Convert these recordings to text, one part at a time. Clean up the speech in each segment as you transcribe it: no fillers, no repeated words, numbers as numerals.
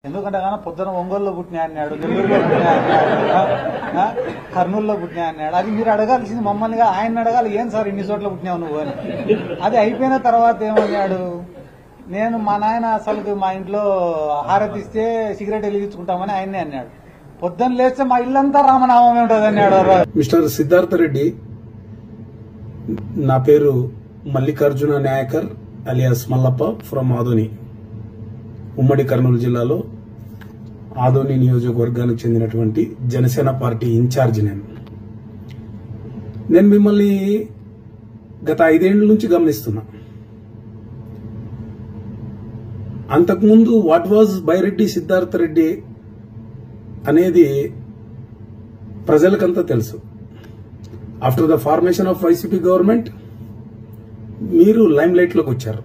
ఎందుకంటే కానీ పొద్దున ఒంగోలులో పుట్టినా అన్నాడు, నెల్లూరులో పుట్టినా అన్నాడు, కర్నూలులో పుట్టినా అన్నాడు. అది మీరు అడగాల్సింది మమ్మల్నిగా, ఆయన అడగాలి, ఏం సార్ ఇన్ని చోట్ల పుట్టినావు నువ్వు అని. అది అయిపోయిన తర్వాత ఏమన్నాడు, నేను మా నాయన అసలు మా ఇంట్లో హారతి ఇస్తే సిగరెట్ వెలిగించుకుంటామని ఆయన్నే అన్నాడు. పొద్దున్న లేస్తే మా ఇల్లంతా రామనామమే ఉంటుంది అన్నాడు. మిస్టర్ సిద్ధార్థ రెడ్డి, నా పేరు మల్లికార్జున నాయకర్ అలియాస్ మల్లప్ప ఫ్రమ్ ఆదోని, ఉమ్మడి కర్నూలు జిల్లాలో ఆదోని నియోజకవర్గానికి చెందినటువంటి జనసేన పార్టీ ఇన్ఛార్జి. నేను మిమ్మల్ని గత 5 ఏళ్ల నుంచి గమనిస్తున్నా. అంతకుముందు వాట్ వాజ్ బైరెడ్డి సిద్ధార్థ రెడ్డి అనేది ప్రజలకంతా తెలుసు. After the formation of YCP government మీరు లైమ్ లైట్ లోకి వచ్చారు.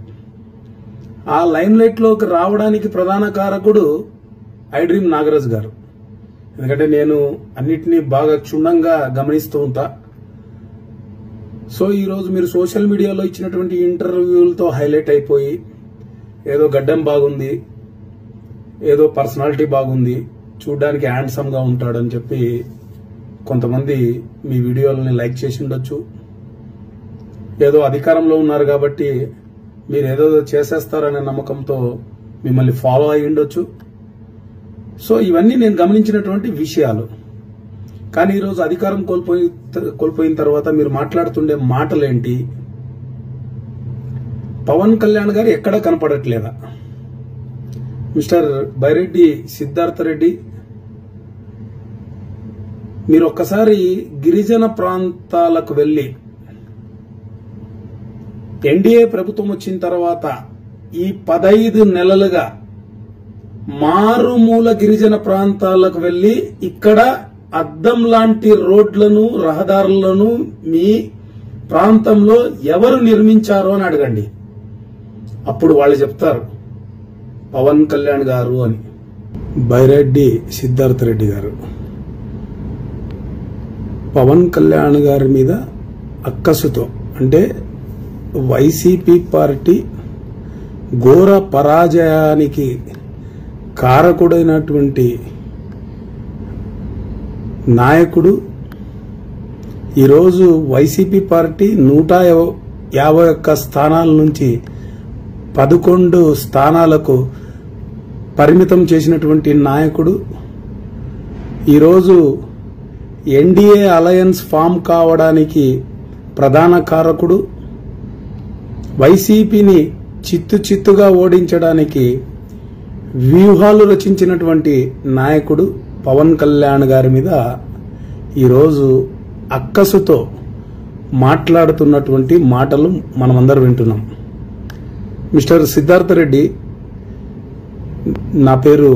ఆ లైమ్ లైట్ లోకి రావడానికి ప్రధాన కారకుడు ఐ డ్రీమ్ నాగరాజ్ గారు. ఎందుకంటే నేను అన్నిటినీ బాగా క్షుణ్ణంగా గమనిస్తూ ఉంటా. సో ఈరోజు మీరు సోషల్ మీడియాలో ఇచ్చినటువంటి ఇంటర్వ్యూలతో హైలైట్ అయిపోయి ఏదో గడ్డం బాగుంది, ఏదో పర్సనాలిటీ బాగుంది, చూడ్డానికి హ్యాండ్సమ్ గా ఉంటాడని చెప్పి కొంతమంది మీ వీడియోలని లైక్ చేసి ఉండొచ్చు. ఏదో అధికారంలో ఉన్నారు కాబట్టి మీరు ఏదో చేసేస్తారనే నమ్మకంతో మిమ్మల్ని ఫాలో అయి ఉండొచ్చు. సో ఇవన్నీ నేను గమనించినటువంటి విషయాలు. కానీ ఈరోజు అధికారం కోల్పోయిన తర్వాత మీరు మాట్లాడుతుండే మాటలేంటి? పవన్ కళ్యాణ్ గారు ఎక్కడ కనపడట్లేదా? మిస్టర్ బైరెడ్డి సిద్ధార్థ రెడ్డి, మీరు ఒక్కసారి గిరిజన ప్రాంతాలకు వెళ్లి, ఎన్డీఏ ప్రభుత్వం వచ్చిన తర్వాత ఈ 15 నెలలుగా మారుమూల గిరిజన ప్రాంతాలకు వెళ్లి ఇక్కడ అద్దం లాంటి రోడ్లను, రహదారులను మీ ప్రాంతంలో ఎవరు నిర్మించారో అని అడగండి. అప్పుడు వాళ్ళు చెప్తారు పవన్ కళ్యాణ్ గారు అని. బైరెడ్డి సిద్ధార్థ రెడ్డి గారు పవన్ కళ్యాణ్ గారి మీద అక్కసుతో, అంటే వైసీపీ పార్టీ ఘోర పరాజయానికి కారకుడైనటువంటి నాయకుడు, ఈరోజు వైసీపీ పార్టీ 151 స్థానాల నుంచి 11 స్థానాలకు పరిమితం చేసినటువంటి నాయకుడు, ఈరోజు ఎన్డీఏ అలయన్స్ ఫామ్ కావడానికి ప్రధాన కారకుడు, వైసీపీని చిత్తుగా ఓడించడానికి వ్యూహాలు రచించినటువంటి నాయకుడు పవన్ కళ్యాణ్ గారి మీద ఈరోజు అక్కసుతో మాట్లాడుతున్నటువంటి మాటలు మనమందరం వింటున్నాం. మిస్టర్ సిద్ధార్థ రెడ్డి, నా పేరు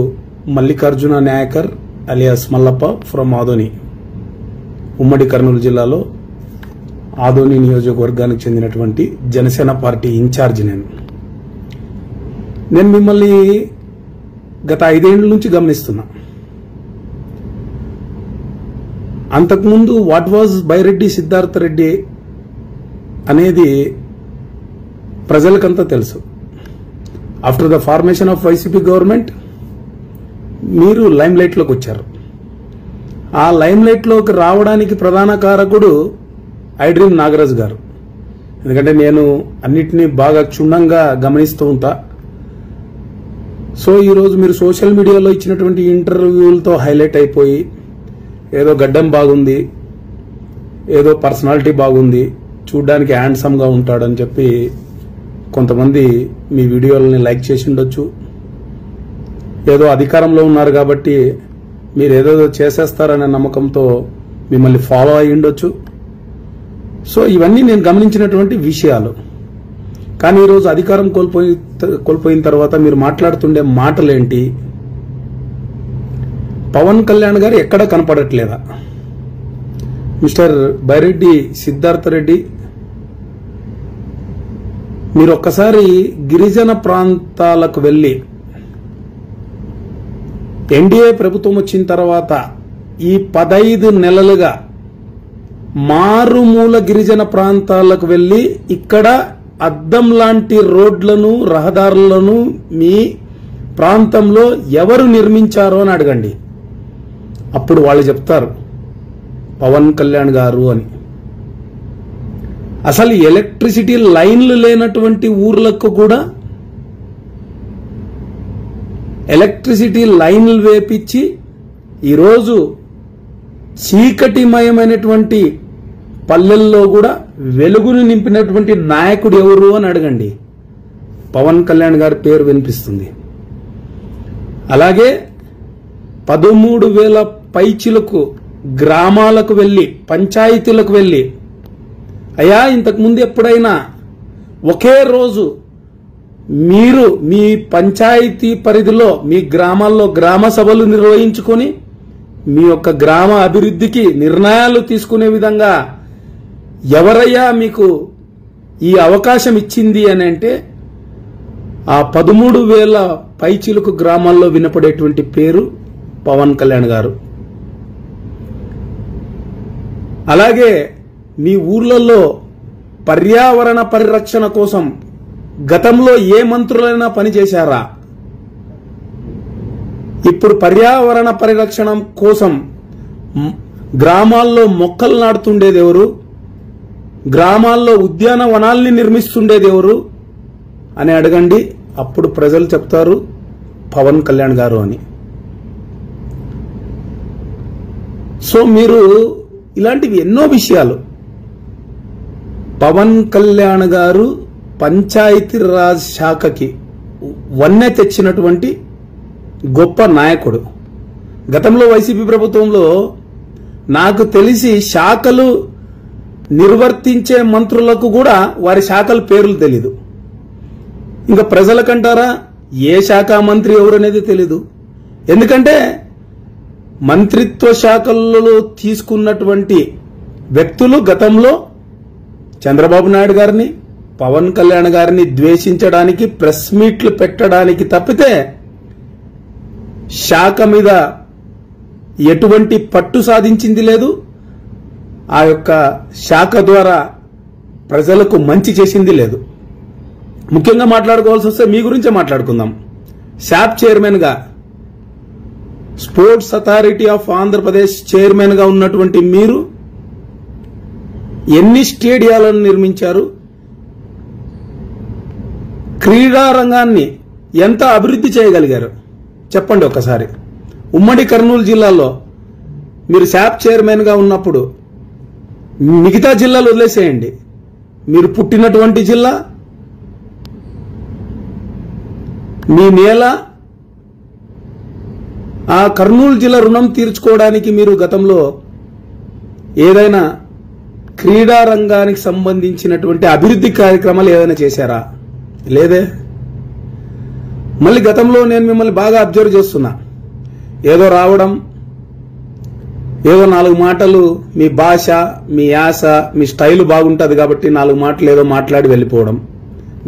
మల్లికార్జున నాయకర్ అలియాస్ మల్లప్ప ఫ్రమ్ ఆదోని, ఉమ్మడి కర్నూలు జిల్లాలో ఆదోని నియోజకవర్గానికి చెందినటువంటి జనసేన పార్టీ ఇన్ఛార్జి. నేను మిమ్మల్ని గత 5 ఏళ్ల నుంచి గమనిస్తున్నా. అంతకుముందు వాట్ వాజ్ బైరెడ్డి సిద్ధార్థ రెడ్డి అనేది ప్రజలకంతా తెలుసు. After the formation of YCP government మీరు లైమ్ లైట్ లోకి వచ్చారు. ఆ లైమ్ లైట్ లోకి రావడానికి ప్రధాన కారకుడు ఐ డ్రీమ్ నాగరాజ్ గారు. ఎందుకంటే నేను అన్నిటినీ బాగా క్షుణ్ణంగా గమనిస్తూ ఉంటా. సో ఈరోజు మీరు సోషల్ మీడియాలో ఇచ్చినటువంటి ఇంటర్వ్యూలతో హైలైట్ అయిపోయి ఏదో గడ్డం బాగుంది, ఏదో పర్సనాలిటీ బాగుంది, చూడ్డానికి హ్యాండ్సమ్ గా ఉంటాడని చెప్పి కొంతమంది మీ వీడియోలని లైక్ చేసి ఉండొచ్చు. ఏదో అధికారంలో ఉన్నారు కాబట్టి మీరు ఏదో చేసేస్తారనే నమ్మకంతో మిమ్మల్ని ఫాలో అయి ఉండొచ్చు. సో ఇవన్నీ నేను గమనించినటువంటి విషయాలు. కానీ ఈరోజు అధికారం కోల్పోయిన తర్వాత మీరు మాట్లాడుతుండే మాటలేంటి? పవన్ కళ్యాణ్ గారు ఎక్కడ కనపడట్లేదా? మిస్టర్ బైరెడ్డి సిద్ధార్థ రెడ్డి, మీరు ఒక్కసారి గిరిజన ప్రాంతాలకు వెళ్లి, ఎన్డీఏ ప్రభుత్వం వచ్చిన తర్వాత ఈ 15 నెలలుగా మారుమూల గిరిజన ప్రాంతాలకు వెళ్లి ఇక్కడ అద్దం లాంటి రోడ్లను, రహదారులను మీ ప్రాంతంలో ఎవరు నిర్మించారో అని అడగండి. అప్పుడు వాళ్ళు చెప్తారు పవన్ కళ్యాణ్ గారు అని. అసలు ఎలక్ట్రిసిటీ లైన్లు లేనటువంటి ఊర్లకు కూడా ఎలక్ట్రిసిటీ లైన్లు వేపించి ఈరోజు చీకటిమయమైనటువంటి పల్లెల్లో కూడా వెలుగును నింపినటువంటి నాయకుడు ఎవరు అని అడగండి. పవన్ కళ్యాణ్ గారి పేరు వినిపిస్తుంది. అలాగే 13,000 పైచిలకు గ్రామాలకు వెళ్లి, పంచాయతీలకు వెళ్లి, అయ్యా ఇంతకుముందు ఎప్పుడైనా ఒకే రోజు మీరు మీ పంచాయతీ పరిధిలో మీ గ్రామాల్లో గ్రామ సభలు నిర్వహించుకొని మీ యొక్క గ్రామ అభివృద్ధికి నిర్ణయాలు తీసుకునే విధంగా ఎవరయ్యా మీకు ఈ అవకాశం ఇచ్చింది అని అంటే ఆ 13,000 పైచిలుకు గ్రామాల్లో వినపడేటువంటి పేరు పవన్ కళ్యాణ్ గారు. అలాగే మీ ఊర్లలో పర్యావరణ పరిరక్షణ కోసం గతంలో ఏ మంత్రులైనా పనిచేశారా? ఇప్పుడు పర్యావరణ పరిరక్షణ కోసం గ్రామాల్లో మొక్కలు నాటుతుండేది ఎవరు? గ్రామాల్లో ఉద్యానవనాల్ని నిర్మిస్తుండేది ఎవరు అని అడగండి. అప్పుడు ప్రజలు చెప్తారు పవన్ కళ్యాణ్ గారు అని. సో మీరు ఇలాంటివి ఎన్నో విషయాలు, పవన్ కళ్యాణ్ గారు పంచాయతీరాజ్ శాఖకి వన్నె తెచ్చినటువంటి గొప్ప నాయకుడు. గతంలో వైసీపీ ప్రభుత్వంలో నాకు తెలిసి శాఖలు నిర్వర్తించే మంత్రులకు కూడా వారి శాఖల పేర్లు తెలీదు. ఇంకా ప్రజలకంటారా ఏ శాఖ మంత్రి ఎవరనేది తెలీదు. ఎందుకంటే మంత్రిత్వ శాఖలలో తీసుకున్నటువంటి వ్యక్తులు గతంలో చంద్రబాబు నాయుడు గారిని, పవన్ కళ్యాణ్ గారిని ద్వేషించడానికి, ప్రెస్ మీట్లు పెట్టడానికి తప్పితే శాఖ మీద ఎటువంటి పట్టు సాధించింది లేదు. ఆ యొక్క శాఖ ద్వారా ప్రజలకు మంచి చేసింది లేదు. ముఖ్యంగా మాట్లాడుకోవాల్సి వస్తే మీ గురించే మాట్లాడుకుందాం. శాప్ చైర్మన్ గా, sports authority of Andhra Pradesh chairman గా ఉన్నటువంటి మీరు ఎన్ని స్టేడియాలను నిర్మించారు? క్రీడా రంగాన్ని ఎంత అభివృద్ధి చేయగలిగారు చెప్పండి ఒక్కసారి. ఉమ్మడి కర్నూలు జిల్లాలో మీరు శాప్ చైర్మన్ గా ఉన్నప్పుడు, మిగతా జిల్లాలు వదిలేసేయండి, మీరు పుట్టినటువంటి జిల్లా, మీ నేల, ఆ కర్నూలు జిల్లా రుణం తీర్చుకోవడానికి మీరు గతంలో ఏదైనా క్రీడా రంగానికి సంబంధించినటువంటి అభివృద్ధి కార్యక్రమాలు ఏదైనా చేశారా? లేదే. మళ్ళీ గతంలో నేను మిమ్మల్ని బాగా అబ్జర్వ్ చేస్తున్నా, ఏదో రావడం, ఏదో 4 మాటలు, మీ భాష, మీ యాస, మీ స్టైల్ బాగుంటుంది కాబట్టి 4 మాటలు ఏదో మాట్లాడి వెళ్ళిపోవడం.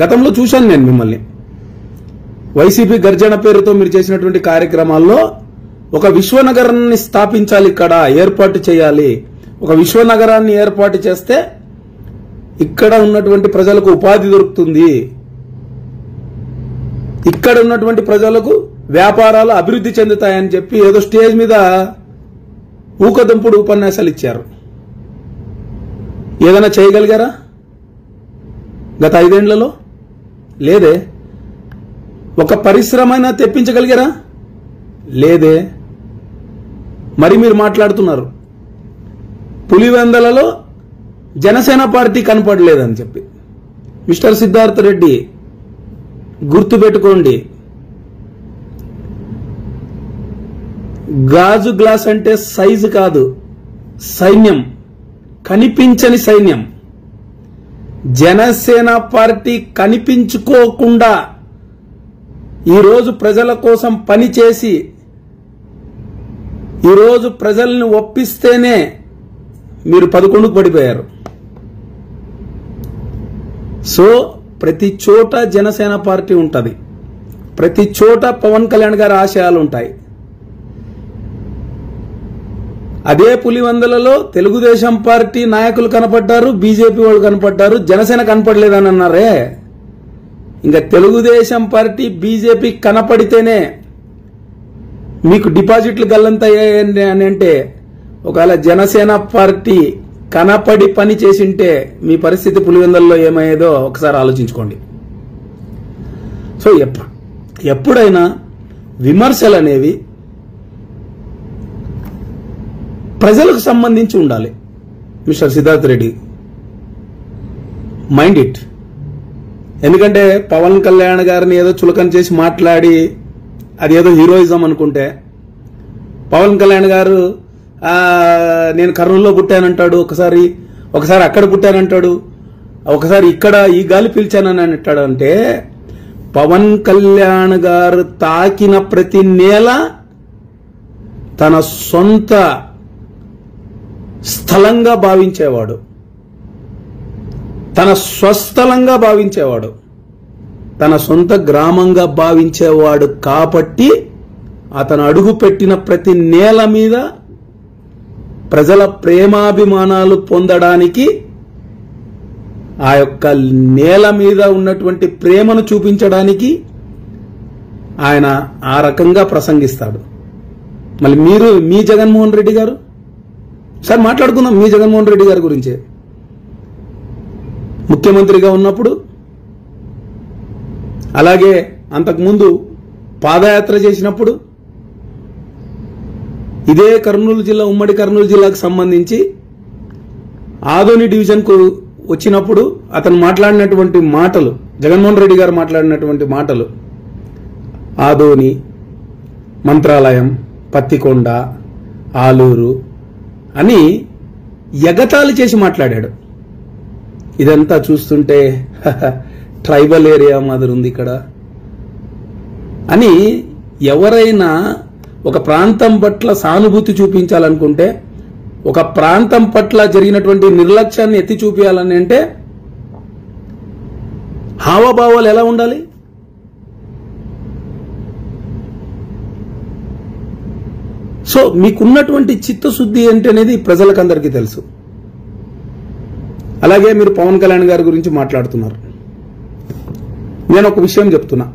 గతంలో చూశాను నేను మిమ్మల్ని. వైసీపీ గర్జన పేరుతో మీరు చేసినటువంటి కార్యక్రమాల్లో ఒక విశ్వనగరాన్ని స్థాపించాలి, ఇక్కడ ఏర్పాటు చేయాలి, ఒక విశ్వనగరాన్ని ఏర్పాటు చేస్తే ఇక్కడ ఉన్నటువంటి ప్రజలకు ఉపాధి దొరుకుతుంది, ఇక్కడ ఉన్నటువంటి ప్రజలకు వ్యాపారాలు అభివృద్ధి చెందుతాయని చెప్పి ఏదో స్టేజ్ మీద ఊకదంపుడు ఉపన్యాసాలు ఇచ్చారు. ఏదైనా చేయగలిగారా గత 5 ఏళ్లలో? లేదే. ఒక పరిశ్రమైనా తెప్పించగలిగారా? లేదే. మరి మీరు మాట్లాడుతున్నారు పులివెందలలో జనసేన పార్టీ కనపడలేదని చెప్పి. మిస్టర్ సిద్ధార్థ రెడ్డి, గుర్తుపెట్టుకోండి, గాజు గ్లాస్ అంటే సైజు కాదు, సైన్యం, కనిపించని సైన్యం. జనసేన పార్టీ కనిపించుకోకుండా ఈరోజు ప్రజల కోసం పనిచేసి ఈరోజు ప్రజల్ని ఒప్పిస్తేనే మీరు 11కు పడిపోయారు. సో ప్రతి చోట జనసేన పార్టీ ఉంటుంది, ప్రతి చోట పవన్ కళ్యాణ్ గారి ఆశయాలు ఉంటాయి. అదే పులివెందులలో తెలుగుదేశం పార్టీ నాయకులు కనపడ్డారు, బీజేపీ వాళ్ళు కనపడ్డారు, జనసేన కనపడలేదని అన్నారే. ఇంకా తెలుగుదేశం పార్టీ బీజేపీ కనపడితేనే మీకు డిపాజిట్లు గల్లంతయ్యాయండి అని అంటే, ఒకవేళ జనసేన పార్టీ కనపడి పని చేసింటే మీ పరిస్థితి పులివెందుల్లో ఏమయ్యేదో ఒకసారి ఆలోచించుకోండి. సో ఎప్పుడైనా విమర్శలు అనేవి ప్రజలకు సంబంధించి ఉండాలి. Mister Siddharth Reddy, mind it. ఎందుకంటే పవన్ కళ్యాణ్ గారిని ఏదో చులకన చేసి మాట్లాడి అది ఏదో హీరోయిజం అనుకుంటే, పవన్ కళ్యాణ్ గారు నేను కర్నూలులో పుట్టానంటాడు, ఒకసారి అక్కడ పుట్టానంటాడు, ఒకసారి ఇక్కడ ఈ గాలి పీల్చానని అంటాడు. అంటే పవన్ కళ్యాణ్ గారు తాకిన ప్రతి నేల తన సొంత స్థలంగా భావించేవాడు, తన స్వస్థలంగా భావించేవాడు, తన సొంత గ్రామంగా భావించేవాడు. కాబట్టి అతను అడుగు పెట్టిన ప్రతి నేల మీద ప్రజల ప్రేమాభిమానాలు పొందడానికి, ఆ యొక్క నేల మీద ఉన్నటువంటి ప్రేమను చూపించడానికి ఆయన ఆ రకంగా ప్రసంగిస్తాడు. మళ్ళీ మీ జగన్మోహన్ రెడ్డి గారు, సార్ మాట్లాడుకుందాం మీ జగన్మోహన్ రెడ్డి గారి గురించే. ముఖ్యమంత్రిగా ఉన్నప్పుడు, అలాగే అంతకుముందు పాదయాత్ర చేసినప్పుడు, ఇదే కర్నూలు జిల్లా, ఉమ్మడి కర్నూలు జిల్లాకు సంబంధించి ఆదోని డివిజన్కు వచ్చినప్పుడు అతను మాట్లాడినటువంటి మాటలు, జగన్మోహన్ రెడ్డి గారు మాట్లాడినటువంటి మాటలు, ఆదోని, మంత్రాలయం, పత్తికొండ, ఆలూరు అని ఎగతాళి చేసి మాట్లాడాడు. ఇదంతా చూస్తుంటే ట్రైబల్ ఏరియా మాదిరి ఉంది ఇక్కడ అని ఎవరైనా ఒక ప్రాంతం పట్ల సానుభూతి చూపించాలనుకుంటే, ఒక ప్రాంతం పట్ల జరిగినటువంటి నిర్లక్ష్యాన్ని ఎత్తి చూపించాలని అంటే హావభావాలు ఎలా ఉండాలి? సో మీకున్నటువంటి చిత్తశుద్ధి ఏంటనేది ప్రజలకందరికీ తెలుసు. అలాగే మీరు పవన్ కళ్యాణ్ గారి గురించి మాట్లాడుతున్నారు. నేను ఒక విషయం చెప్తున్నా.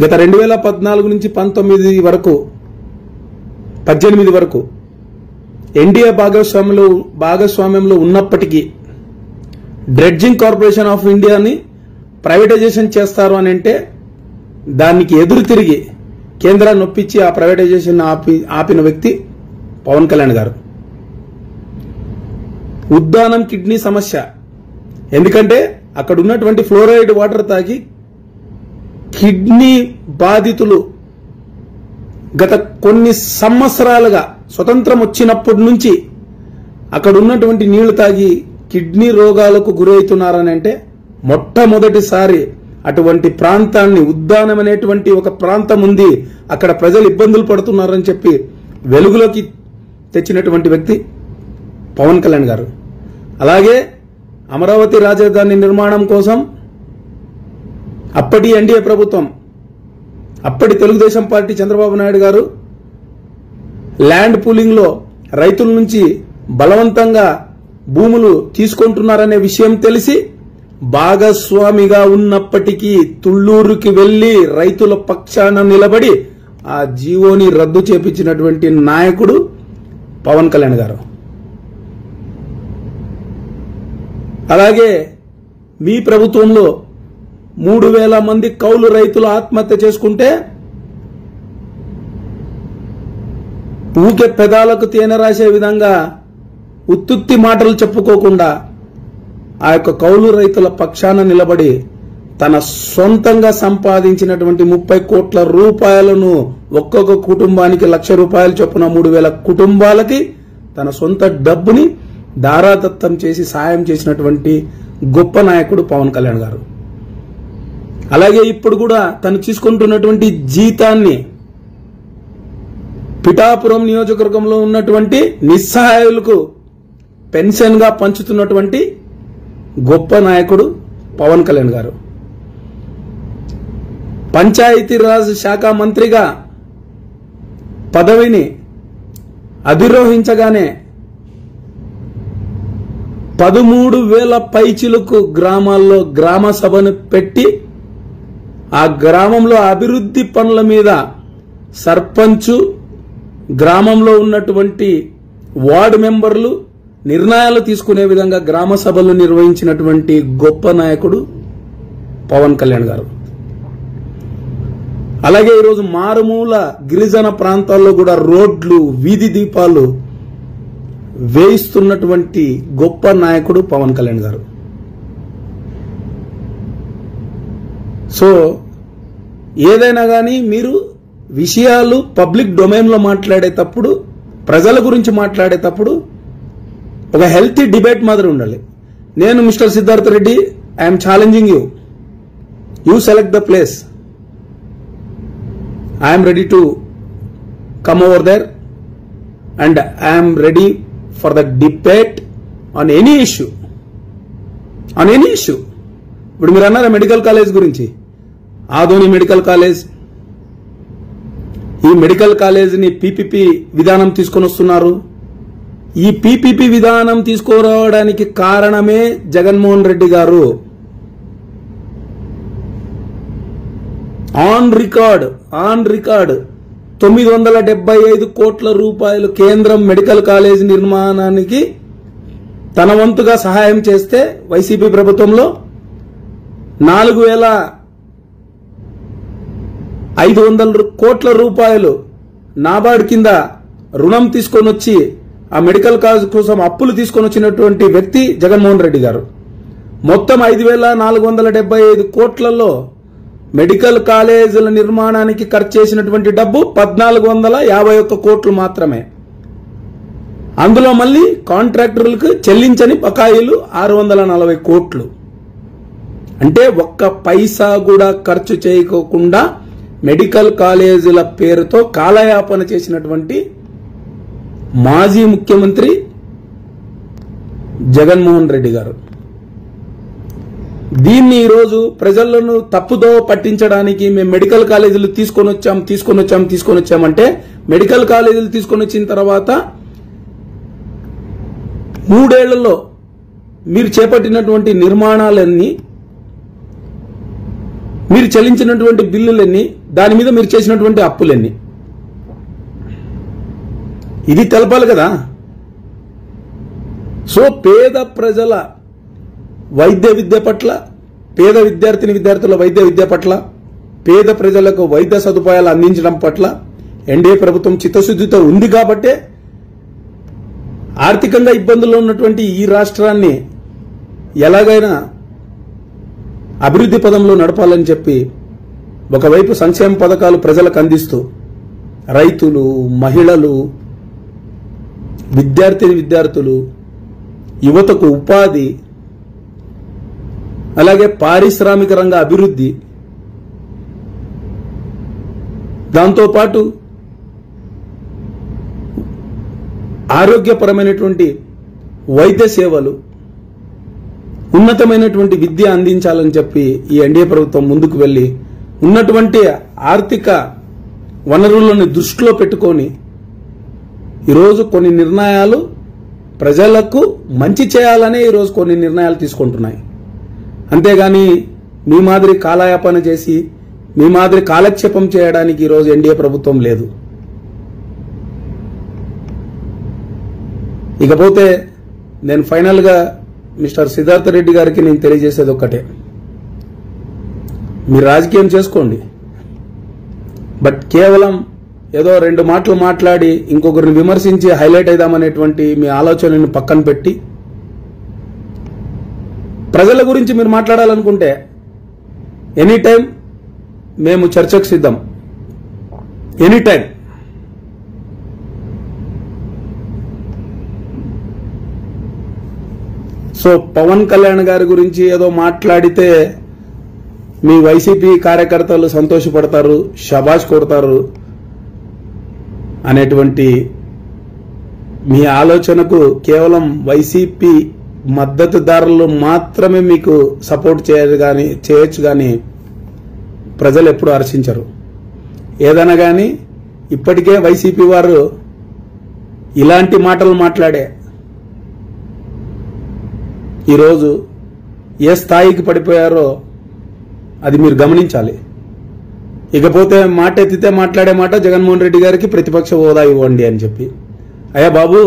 గత 2014 నుంచి 18 వరకు 18 వరకు ఎన్డీఏ భాగస్వామ్యంలో ఉన్నప్పటికీ డ్రెడ్జింగ్ కార్పొరేషన్ ఆఫ్ ఇండియాని ప్రైవేటైజేషన్ చేస్తారు అని అంటే దానికి ఎదురు తిరిగి కేంద్రాన్ని ఒప్పించి ఆ ప్రైవేటైజేషన్ ఆపిన వ్యక్తి పవన్ కళ్యాణ్ గారు. ఉద్దానం కిడ్నీ సమస్య, ఎందుకంటే అక్కడ ఉన్నటువంటి ఫ్లోరైడ్ వాటర్ తాగి కిడ్నీ బాధితులు గత కొన్ని సంవత్సరాలుగా స్వతంత్రం వచ్చినప్పటి నుంచి అక్కడ ఉన్నటువంటి నీళ్లు తాగి కిడ్నీ రోగాలకు గురవుతున్నారని అంటే మొట్టమొదటిసారి అటువంటి ప్రాంతాన్ని, ఉద్దానం అనేటువంటి ఒక ప్రాంతం ఉంది, అక్కడ ప్రజలు ఇబ్బందులు పడుతున్నారని చెప్పి వెలుగులోకి తెచ్చినటువంటి వ్యక్తి పవన్ కళ్యాణ్ గారు. అలాగే అమరావతి రాజధాని నిర్మాణం కోసం అప్పటి ఎన్డీఏ ప్రభుత్వం, అప్పటి తెలుగుదేశం పార్టీ చంద్రబాబు నాయుడు గారు ల్యాండ్ పూలింగ్ లో రైతుల నుంచి బలవంతంగా భూములు తీసుకుంటున్నారనే విషయం తెలిసి భాగస్వామిగా ఉన్నప్పటికీ తుళ్లూరుకి వెళ్లి రైతుల పక్షాన నిలబడి ఆ జీవోని రద్దు చేపించినటువంటి నాయకుడు పవన్ కళ్యాణ్ గారు. అలాగే మీ ప్రభుత్వంలో 3,000 మంది కౌలు రైతులు ఆత్మహత్య చేసుకుంటే ఊకే పెదాలకు తేనె రాసే విధంగా ఉత్తుత్తి మాటలు చెప్పుకోకుండా ఆ యొక్క కౌలు రైతుల పక్షాన నిలబడి తన సొంతంగా సంపాదించినటువంటి 30 కోట్ల రూపాయలను ఒక్కొక్క కుటుంబానికి ₹1,00,000 చొప్పున 3,000 కుటుంబాలకి తన సొంత డబ్బుని దారాదత్తం చేసి సాయం చేసినటువంటి గొప్ప నాయకుడు పవన్ కళ్యాణ్ గారు. అలాగే ఇప్పుడు కూడా తను తీసుకుంటున్నటువంటి జీతాన్ని పిఠాపురం నియోజకవర్గంలో ఉన్నటువంటి నిస్సహాయులకు పెన్షన్ గా పంచుతున్నటువంటి గొప్ప నాయకుడు పవన్ కళ్యాణ్ గారు. పంచాయతీరాజ్ శాఖ మంత్రిగా పదవిని అధిరోహించగానే 13,000 పైచిలకు గ్రామాల్లో గ్రామ సభను పెట్టి ఆ గ్రామంలో అభివృద్ధి పనుల మీద సర్పంచు, గ్రామంలో ఉన్నటువంటి వార్డు మెంబర్లు నిర్ణయాలు తీసుకునే విధంగా గ్రామ సభలు నిర్వహించినటువంటి గొప్ప నాయకుడు పవన్ కళ్యాణ్ గారు. అలాగే ఈరోజు మారుమూల గిరిజన ప్రాంతాల్లో కూడా రోడ్లు, వీధి దీపాలు వేయిస్తున్నటువంటి గొప్ప నాయకుడు పవన్ కళ్యాణ్ గారు. సో ఏదైనా కానీ మీరు విషయాలు పబ్లిక్ డొమైన్లో మాట్లాడేటప్పుడు, ప్రజల గురించి మాట్లాడేటప్పుడు ఒక హెల్తీ డిబేట్ మాదిరి ఉండాలి. నేను mister Siddhartha Reddy, I'm challenging you, you select the place, I'm ready to come over there and I'm ready for the debate on any issue, on any issue. ఇప్పుడు మీరు అన్నారా మెడికల్ కాలేజ్ గురించి, ఆదోని మెడికల్ కాలేజ్, ఈ medical కాలేజీని PPP విధానం తీసుకొని వస్తున్నారు. ఈ పీపీపీ విధానం తీసుకురావడానికి కారణమే జగన్మోహన్ రెడ్డి గారు. ఆన్ రికార్డ్ 975 కోట్ల రూపాయలు కేంద్రం మెడికల్ కాలేజ్ నిర్మాణానికి తన వంతుగా సహాయం చేస్తే వైసీపీ ప్రభుత్వంలో 4,500 కోట్ల రూపాయలు నాబార్డ్ కింద రుణం తీసుకొని వచ్చి ఆ మెడికల్ కాలేజ్ కోసం అప్పులు తీసుకొని వచ్చినటువంటి వ్యక్తి జగన్మోహన్ రెడ్డి గారు. మొత్తం 5,475 కోట్లలో మెడికల్ కాలేజీల నిర్మాణానికి ఖర్చు చేసినటువంటి డబ్బు 1,451 కోట్లు మాత్రమే. అందులో మళ్ళీ కాంట్రాక్టర్లకు చెల్లించని బకాయిలు 640 కోట్లు. అంటే ఒక్క పైసా కూడా ఖర్చు చేయకోకుండా మెడికల్ కాలేజీల పేరుతో కాలయాపన చేసినటువంటి మాజీ ముఖ్యమంత్రి జగన్మోహన్ రెడ్డి గారు. దీన్ని ఈరోజు ప్రజలను తప్పుదో పట్టించడానికి మేము మెడికల్ కాలేజీలు తీసుకొని వచ్చామంటే మెడికల్ కాలేజీలు తీసుకొని వచ్చిన తర్వాత 3 ఏళ్లలో మీరు చేపట్టినటువంటి నిర్మాణాలన్నీ, మీరు చెల్లించినటువంటి బిల్లులన్నీ, దాని మీద మీరు చేసినటువంటి అప్పులన్నీ, ఇది తెలపాలి కదా. సో పేద ప్రజల వైద్య విద్య పట్ల, పేద విద్యార్థుల వైద్య విద్య పట్ల, పేద ప్రజలకు వైద్య సదుపాయాలు అందించడం పట్ల ఎన్డీఏ ప్రభుత్వం చిత్తశుద్ధితో ఉంది కాబట్టే ఆర్థికంగా ఇబ్బందుల్లో ఉన్నటువంటి ఈ రాష్ట్రాన్ని ఎలాగైనా అభివృద్ధి పదంలో నడపాలని చెప్పి ఒకవైపు సంక్షేమ పథకాలు ప్రజలకు అందిస్తూ రైతులు, మహిళలు, విద్యార్థులు, యువతకు ఉపాధి, అలాగే పారిశ్రామిక రంగ అభివృద్ధి, దాంతోపాటు ఆరోగ్యపరమైనటువంటి వైద్య సేవలు, ఉన్నతమైనటువంటి విద్య అందించాలని చెప్పి ఈ ఎన్డీఏ ప్రభుత్వం ముందుకు వెళ్లి ఉన్నటువంటి ఆర్థిక వనరులను దృష్టిలో పెట్టుకొని ఈరోజు కొన్ని నిర్ణయాలు ప్రజలకు మంచి చేయాలనే ఈరోజు కొన్ని నిర్ణయాలు తీసుకుంటున్నాయి. అంతేగాని మీ మాదిరి కాలయాపన చేసి, మీ మాదిరి కాలక్షేపం చేయడానికి ఈరోజు ఎన్డీఏ ప్రభుత్వం లేదు. ఇకపోతే నేను ఫైనల్గా మిస్టర్ సిద్ధార్థ రెడ్డి గారికి నేను తెలియజేసేది ఒక్కటే, మీరు రాజకీయం చేసుకోండి, బట్ కేవలం ఏదో 2 మాటలు మాట్లాడి ఇంకొకరిని విమర్శించి హైలైట్ అయిదామనేటువంటి మీ ఆలోచనను పక్కన పెట్టి ప్రజల గురించి మీరు మాట్లాడాలనుకుంటే ఎనీ టైం మేము చర్చకు సిద్ధం, any time. So Pawan Kalyan గారి గురించి ఏదో మాట్లాడితే మీ వైసీపీ కార్యకర్తలు సంతోషపడతారు, షబాష్ కొడతారు అనేటువంటి మీ ఆలోచనకు కేవలం వైసీపీ మద్దతుదారులు మాత్రమే మీకు సపోర్ట్ చేయొచ్చు కానీ ప్రజలు ఎప్పుడు హర్షించరు. ఏదైనా కానీ ఇప్పటికే వైసీపీ వారు ఇలాంటి మాటలు మాట్లాడే ఈరోజు ఏ స్థాయికి పడిపోయారో అది మీరు గమనించాలి. ఇకపోతే మాట ఎత్తితే మాట్లాడే మాట జగన్మోహన్ రెడ్డి గారికి ప్రతిపక్ష హోదా ఇవ్వండి అని చెప్పి. అయ్యా బాబు,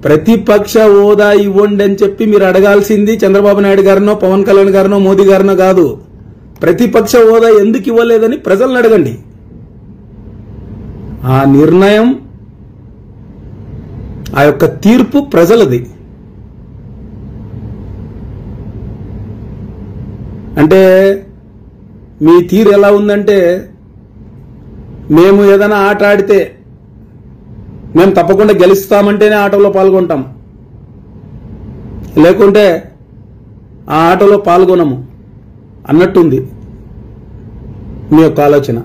ప్రతిపక్ష హోదా ఇవ్వండి అని చెప్పి మీరు అడగాల్సింది చంద్రబాబు నాయుడు గారినో, పవన్ కళ్యాణ్ గారినో, మోదీ గారినో కాదు. ప్రతిపక్ష హోదా ఎందుకు ఇవ్వలేదని ప్రజలను అడగండి. ఆ నిర్ణయం, ఆ యొక్క తీర్పు ప్రజలది. అంటే మీ తీరు ఎలా ఉందంటే, మేము ఏదైనా ఆట ఆడితే మేము తప్పకుండా గెలుస్తామంటేనే ఆటలో పాల్గొంటాం, లేకుంటే ఆ ఆటలో పాల్గొనము అన్నట్టుంది మీ యొక్క ఆలోచన.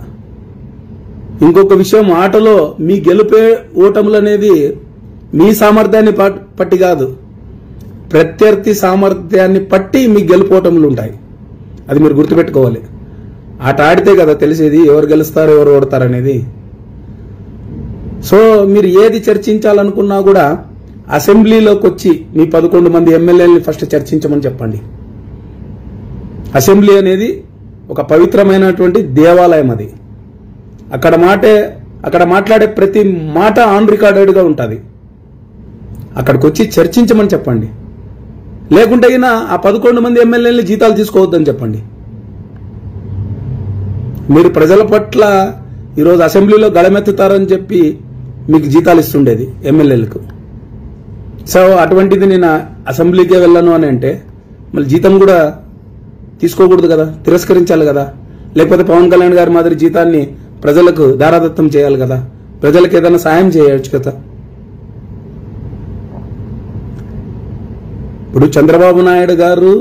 ఇంకొక విషయం, ఆటలో మీ గెలుపే ఓటములు అనేది మీ సామర్థ్యాన్ని పట్టి కాదు, ప్రత్యర్థి సామర్థ్యాన్ని పట్టి మీ గెలుపోటములు ఉంటాయి. అది మీరు గుర్తుపెట్టుకోవాలి. ఆట ఆడితే కదా తెలిసేది ఎవరు గెలుస్తారు ఎవరు ఓడతారు అనేది. సో మీరు ఏది చర్చించాలనుకున్నా కూడా అసెంబ్లీలోకి వచ్చి మీ 11 మంది ఎమ్మెల్యేలని ఫస్ట్ చర్చించమని చెప్పండి. అసెంబ్లీ అనేది ఒక పవిత్రమైనటువంటి దేవాలయం. అది అక్కడ మాట్లాడే ప్రతి మాట ఆన్ రికార్డెడ్గా ఉంటుంది. అక్కడికి వచ్చి చర్చించమని చెప్పండి. లేకుంటే ఆ 11 మంది ఎమ్మెల్యేలని జీతాలు తీసుకోవద్దని చెప్పండి. మీరు ప్రజల పట్ల ఈరోజు అసెంబ్లీలో గళమెత్తుతారని చెప్పి మీకు జీతాలు ఇస్తుండేది ఎమ్మెల్యేలకు. సో అటువంటిది నేను అసెంబ్లీకే వెళ్ళను అని అంటే మళ్ళీ జీతం కూడా తీసుకోకూడదు కదా, తిరస్కరించాలి కదా. లేకపోతే పవన్ కళ్యాణ్ గారి మాదిరి జీతాన్ని ప్రజలకు దారాదత్తం చేయాలి కదా, ప్రజలకు ఏదైనా సాయం చేయవచ్చు కదా. ఇప్పుడు చంద్రబాబు నాయుడు గారు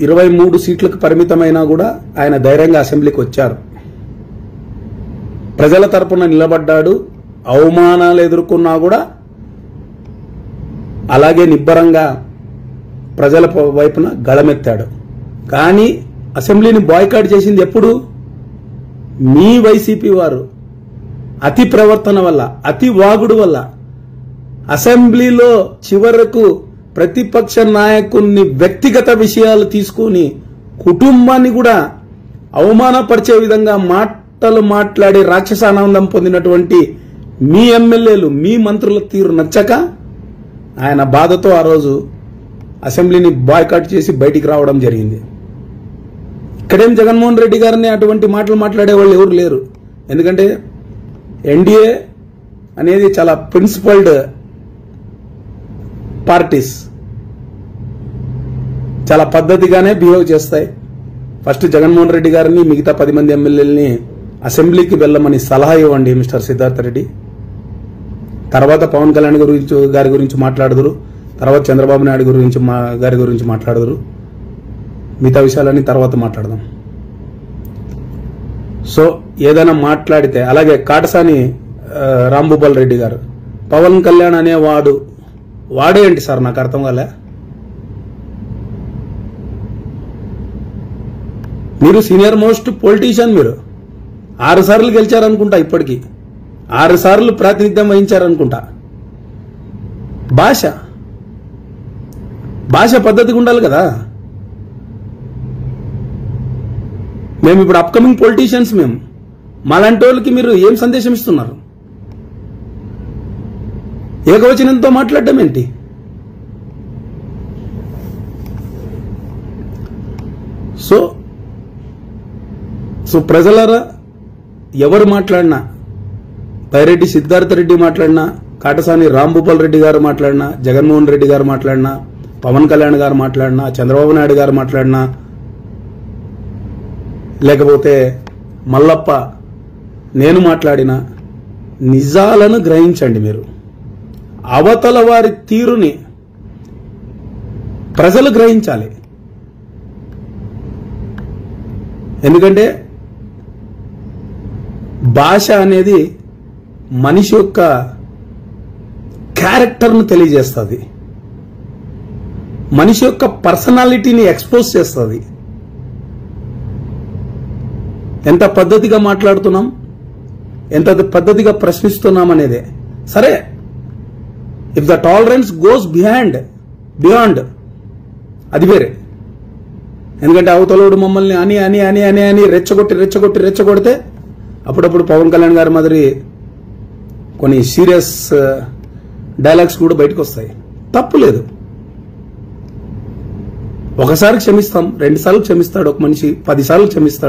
23 సీట్లకు పరిమితమైనా కూడా ఆయన ధైర్యంగా అసెంబ్లీకి వచ్చారు. ప్రజల తరపున నిలబడ్డాడు. అవమానాలు ఎదుర్కొన్నా కూడా అలాగే నిబ్బరంగా ప్రజల వైపున గళమెత్తాడు. కానీ అసెంబ్లీని బాయ్కాట్ చేసింది ఎప్పుడు? మీ వైసీపీ వారు అతి ప్రవర్తన వల్ల, అతి వాగుడు వల్ల అసెంబ్లీలో చివరకు ప్రతిపక్ష నాయకుని వ్యక్తిగత విషయాలు తీసుకుని కుటుంబాన్ని కూడా అవమానపరిచే విధంగా మాటలు మాట్లాడి రాక్షసానందం పొందినటువంటి మీ ఎమ్మెల్యేలు, మీ మంత్రుల తీరు నచ్చక ఆయన బాధతో ఆ రోజు అసెంబ్లీని బాయ్కాట్ చేసి బయటికి రావడం జరిగింది. ఇక్కడేం జగన్మోహన్ రెడ్డి గారిని అటువంటి మాటలు మాట్లాడే వాళ్ళు ఎవరు లేరు. ఎందుకంటే ఎన్డీఏ అనేది చాలా ప్రిన్సిపల్డ్ పార్టీస్, చాలా పద్ధతిగానే బిహేవ్ చేస్తాయి. ఫస్ట్ జగన్మోహన్ రెడ్డి గారిని, మిగతా 10 మంది ఎమ్మెల్యేలని అసెంబ్లీకి వెళ్ళమని సలహా ఇవ్వండి మిస్టర్ సిద్ధార్థ రెడ్డి. తర్వాత పవన్ కళ్యాణ్ గారి గురించి మాట్లాడుదురు, తర్వాత చంద్రబాబు నాయుడు గారి గురించి మాట్లాడుదురు. మిగతా విషయాలన్నీ తర్వాత మాట్లాడదాం. సో ఏదైనా మాట్లాడితే, అలాగే కాటసాని రాంభూపాల్ రెడ్డి గారు, పవన్ కళ్యాణ్ అనే వాడే ఏంటి సార్, నాకు అర్థం కాలే. మీరు సీనియర్ మోస్ట్ పొలిటీషియన్, మీరు 6 సార్లు గెలిచారనుకుంటా, ఇప్పటికీ 6 సార్లు ప్రాతినిధ్యం వహించారనుకుంటా. భాష పద్ధతిగా ఉండాలి కదా. మేము ఇప్పుడు అప్కమింగ్ పొలిటీషియన్స్, మేము మాలాంటి వాళ్ళకి మీరు ఏం సందేశం ఇస్తున్నారు? ఏకవచనంతో మాట్లాడడం ఏంటి? సో ప్రజలరా, ఎవరు మాట్లాడినా, పైరెడ్డి సిద్ధార్థ రెడ్డి మాట్లాడినా, కాటసాని రాంభూపాల్ రెడ్డి గారు మాట్లాడినా, జగన్మోహన్ రెడ్డి గారు మాట్లాడినా, పవన్ కళ్యాణ్ గారు మాట్లాడినా, చంద్రబాబు నాయుడు గారు మాట్లాడినా, లేకపోతే మల్లప్ప, నేను మాట్లాడినా, నిజాలను గ్రహించండి. మీరు అవతల వారి తీరుని ప్రజలు గ్రహించాలి. ఎందుకంటే భాష అనేది మనిషి యొక్క క్యారెక్టర్ను తెలియజేస్తుంది, మనిషి యొక్క పర్సనాలిటీని ఎక్స్పోజ్ చేస్తుంది. ఎంత పద్ధతిగా మాట్లాడుతున్నాం, ఎంత పద్ధతిగా ప్రశ్నిస్తున్నాం అనేదే. సరే, if the tolerance goes beyond అది వేరే. ఎందుకంటే అవతలోడు మమ్మల్ని అని అని అని అని అని రెచ్చగొడితే అప్పుడప్పుడు పవన్ కళ్యాణ్ గారి మాదిరి కొన్ని సీరియస్ డైలాగ్స్ కూడా బయటకు వస్తాయి. తప్పు లేదు. ఒకసారి క్షమిస్తాం, 2 సార్లు క్షమిస్తాడు ఒక మనిషి, 10 సార్లు క్షమిస్తాడు.